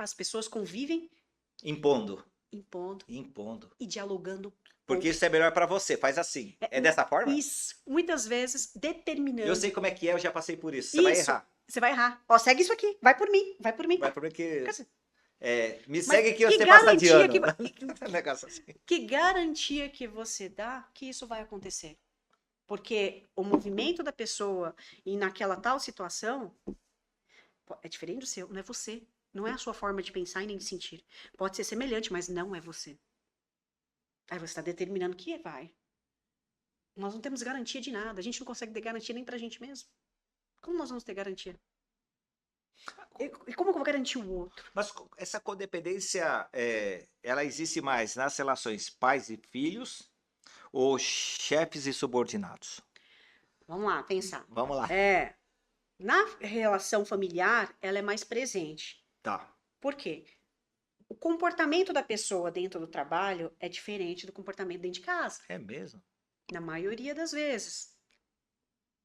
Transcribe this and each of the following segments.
as pessoas convivem Impondo. impondo Impondo. e dialogando. Porque isso é melhor pra você. Faz assim. É dessa forma? Isso, muitas vezes determinando. Eu sei como é que é, eu já passei por isso. Você vai Isso, errar. você vai errar. Ó, segue isso aqui, vai por mim, vai por mim. Vai porque. Quer dizer, Me mas segue que que você passa de garantia ano. que, Um negócio assim. que garantia que você dá que isso vai acontecer? Porque o movimento da pessoa e naquela tal situação é diferente do seu, não é você. Não é a sua forma de pensar e nem de sentir. Pode ser semelhante, mas não é você. Aí você está determinando que vai. Nós não temos garantia de nada. A gente não consegue ter garantia nem pra gente mesmo. Como nós vamos ter garantia? E como que eu vou garantir o outro? Mas essa codependência, ela existe mais nas relações pais e filhos ou chefes e subordinados? Vamos lá, pensar. Vamos lá. Na relação familiar, ela é mais presente. Tá. Por quê? O comportamento da pessoa dentro do trabalho é diferente do comportamento dentro de casa, É mesmo? na maioria das vezes.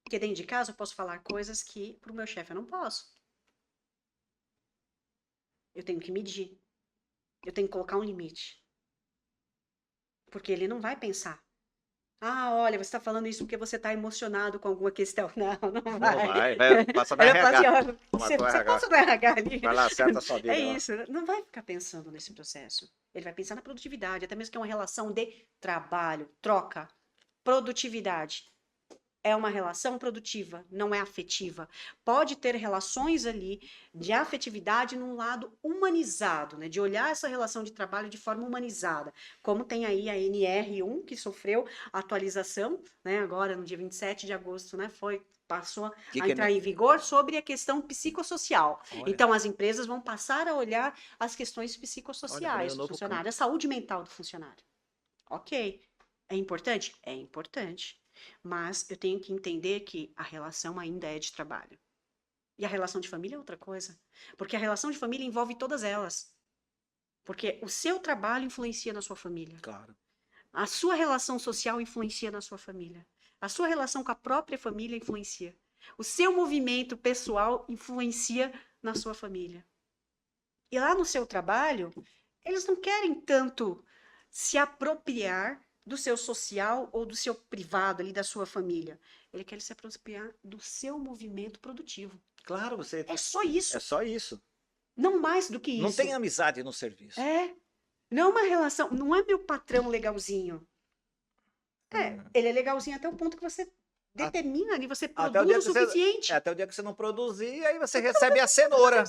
Porque dentro de casa eu posso falar coisas que para o meu chefe eu não posso. Eu tenho que medir. Eu tenho que colocar um limite. Porque ele não vai pensar. Ah, olha, você está falando isso porque você está emocionado com alguma questão. Não, não Não vai. vai passa no Ele vai falar assim, RH. ó, Toma você tua RH. passa no RH ali. Vai lá, acerta a sua É vida lá. isso, não vai ficar pensando nesse processo. Ele vai pensar na produtividade, até mesmo que é uma relação de trabalho, troca, produtividade. É uma relação produtiva, não é afetiva. Pode ter relações ali de afetividade num lado humanizado, né? De olhar essa relação de trabalho de forma humanizada. Como tem aí a NR1, que sofreu atualização, né? Agora, no dia 27 de agosto, né? Passou a entrar em vigor sobre a questão psicossocial. Olha. Então, as empresas vão passar a olhar as questões Olha, psicossociais do novo funcionário, campo. a saúde mental do funcionário. Ok. É importante? É importante. Mas eu tenho que entender que a relação ainda é de trabalho. E a relação de família é outra coisa. Porque a relação de família envolve todas elas. Porque o seu trabalho influencia na sua família. Claro. A sua relação social influencia na sua família. A sua relação com a própria família influencia. O seu movimento pessoal influencia na sua família. E lá no seu trabalho, eles não querem tanto se apropriar do seu social ou do seu privado ali, da sua família. Ele quer se apropriar do seu movimento produtivo. Claro, você. É só isso. É só isso. Não mais do que isso. Não tem amizade no serviço. Não é uma relação, não é meu patrão legalzinho. Ele é legalzinho até o ponto que você determina ali, você produz o suficiente. Até o dia que você não produzir, aí você recebe a cenoura.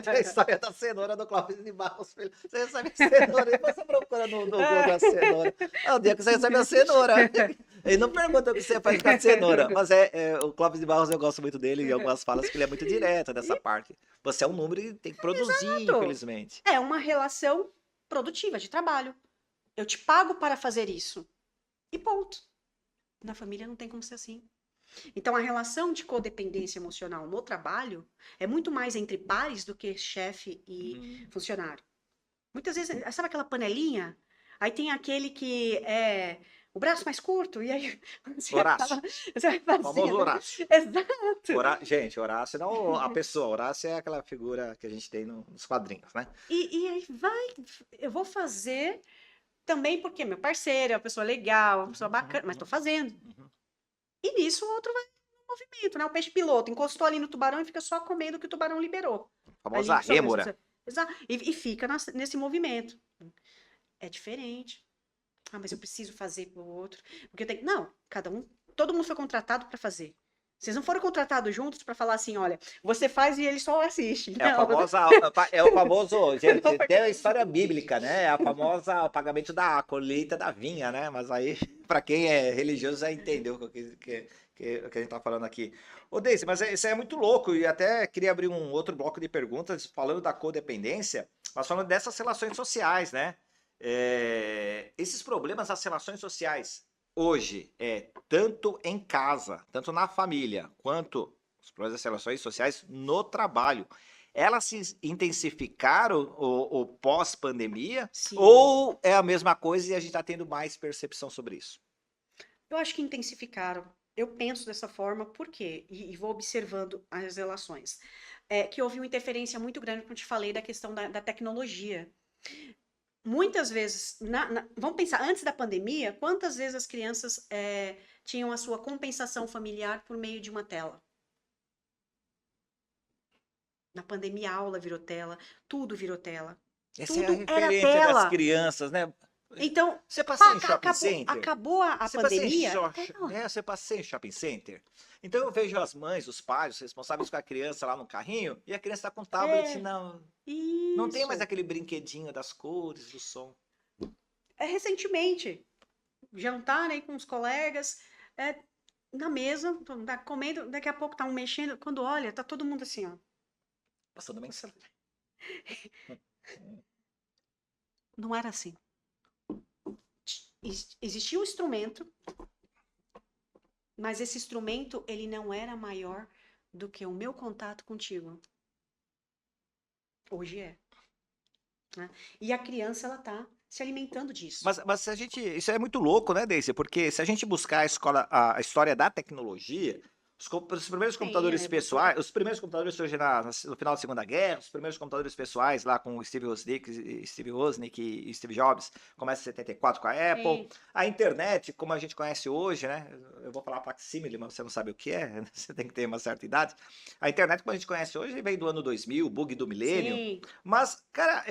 É a história da cenoura do Clóvis de Barros Filho. Você recebe a cenoura e você procura no Google a cenoura. É o dia que você recebe a cenoura. Ele não pergunta o que você faz com a cenoura, mas o Clóvis de Barros, eu gosto muito dele e algumas falas que ele é muito direto nessa parte. Você é um número e tem que produzir, infelizmente. É uma relação produtiva, de trabalho. Eu te pago para fazer isso. E ponto. Na família não tem como ser assim. Então, a relação de codependência emocional no trabalho é muito mais entre pares do que chefe e funcionário. Muitas vezes, sabe aquela panelinha? Aí tem aquele que é o braço mais curto, e aí Horácio. você vai fazendo. O famoso Horácio. Exato. Gente, Horácio não a pessoa. Horácio é aquela figura que a gente tem nos quadrinhos, né? E aí eu vou fazer também porque meu parceiro é uma pessoa legal, uma pessoa bacana, mas tô fazendo. E nisso o outro vai no movimento, né? O peixe piloto encostou ali no tubarão e fica só comendo o que o tubarão liberou. A famosa rêmora. Exato. E fica nesse movimento. É diferente. Ah, mas eu preciso fazer pro outro. Porque eu tenho. Não, todo mundo foi contratado para fazer. Vocês não foram contratados juntos para falar assim, olha, você faz e ele só assiste. É o famoso, gente, tem a história bíblica, né? É a famosa o pagamento da colheita da vinha, né? Mas aí, para quem é religioso, já entendeu o que a gente tá falando aqui. Ô, Deise, mas isso é muito louco, e até queria abrir um outro bloco de perguntas falando da codependência, mas falando dessas relações sociais, né? Esses problemas das relações sociais hoje tanto em casa, tanto na família, quanto os problemas das relações sociais no trabalho, elas se intensificaram o pós-pandemia? Ou é a mesma coisa e a gente está tendo mais percepção sobre isso? Eu acho que intensificaram. Eu penso dessa forma, por quê? E vou observando as relações. que houve uma interferência muito grande, como eu te falei, da questão da tecnologia. Muitas vezes, vamos pensar, antes da pandemia, quantas vezes as crianças tinham a sua compensação familiar por meio de uma tela? Na pandemia, a aula virou tela, tudo virou tela. Essa é a Tudo era referência das tela. crianças, né? Então, Você passei em shopping acabou, center? acabou a Você passei em pandemia, tela. você passei em shopping center? Então eu vejo as mães, os pais, os responsáveis com a criança lá no carrinho, e a criança está com tablet, É, não tem mais isso. aquele brinquedinho das cores, do som. Recentemente, jantar aí com os colegas, na mesa, tá comendo, daqui a pouco tá um mexendo, quando olha, tá todo mundo assim, ó. Passando mensagem. Não era assim. Existia um instrumento, mas esse instrumento, ele não era maior do que o meu contato contigo. Hoje é. Né? E a criança, ela tá se alimentando disso. Mas se a gente, isso é muito louco, né, Deise? Porque se a gente buscar a história da tecnologia, os primeiros computadores Sim, pessoais, os primeiros computadores surgem no final da Segunda Guerra, os primeiros computadores pessoais lá com o Steve Wozniak e Steve Jobs, começa em 74 com a Apple. sim. A internet, como a gente conhece hoje, né? Eu vou falar facsímile, mas você não sabe o que é, você tem que ter uma certa idade. A internet, como a gente conhece hoje, veio do ano 2000, bug do milênio. Sim. Mas, cara,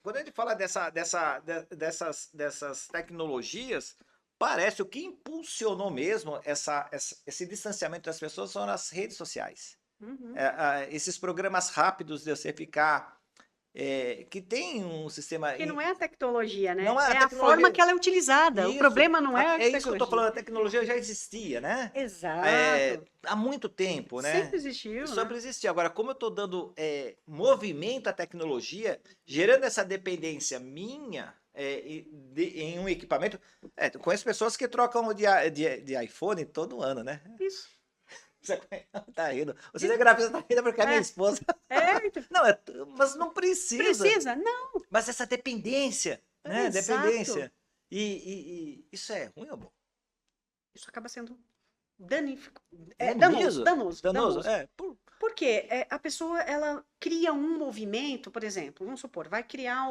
quando a gente fala dessas tecnologias, parece o que impulsionou mesmo esse distanciamento das pessoas são as redes sociais. Uhum. Esses programas rápidos de você ficar. Que tem um sistema. Porque não é a tecnologia, né? Não é a a tecnologia. forma que ela é utilizada. O Isso. problema não é a É isso que eu tô tecnologia. falando, a tecnologia já existia, né? Exato. Há muito tempo, né? Sempre existiu, Sempre né? existiu. Agora, como eu estou dando movimento à tecnologia, gerando essa dependência minha em um equipamento. Conheço pessoas que trocam de iPhone todo ano, né? Isso. Você tá rindo. O cinegrafista tá rindo porque é minha esposa. Então, Não, mas não precisa. precisa? Não. Mas essa dependência, né? Exato. Dependência. E isso é ruim ou bom? Isso acaba sendo danoso. Danoso? Danoso. Por quê? A pessoa, ela cria um movimento, por exemplo, vamos supor, vai criar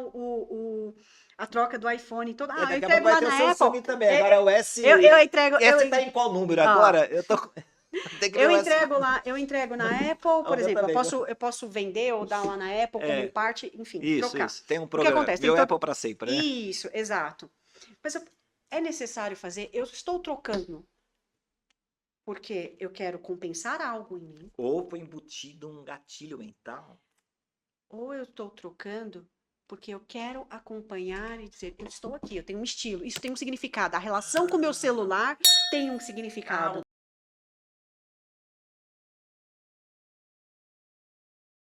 a troca do iPhone toda. Eu daqui a entrego pouco vai lá ter o na Samsung Apple. também. Agora o S. Eu entrego. Esse tá em qual número agora? Eu tô. Tem que ver Eu o S. entrego lá, eu entrego na Apple, por meu exemplo, também. eu posso vender ou dar lá na Apple como parte, enfim, trocar. Isso. Tem um O que programa. acontece? Meu Apple para sempre, né? Isso, exato. Mas é necessário fazer, eu estou trocando porque eu quero compensar algo em mim, Ou foi embutido um gatilho mental. ou eu estou trocando porque eu quero acompanhar e dizer, eu estou aqui, eu tenho um estilo, isso tem um significado. A relação com o meu celular tem um significado.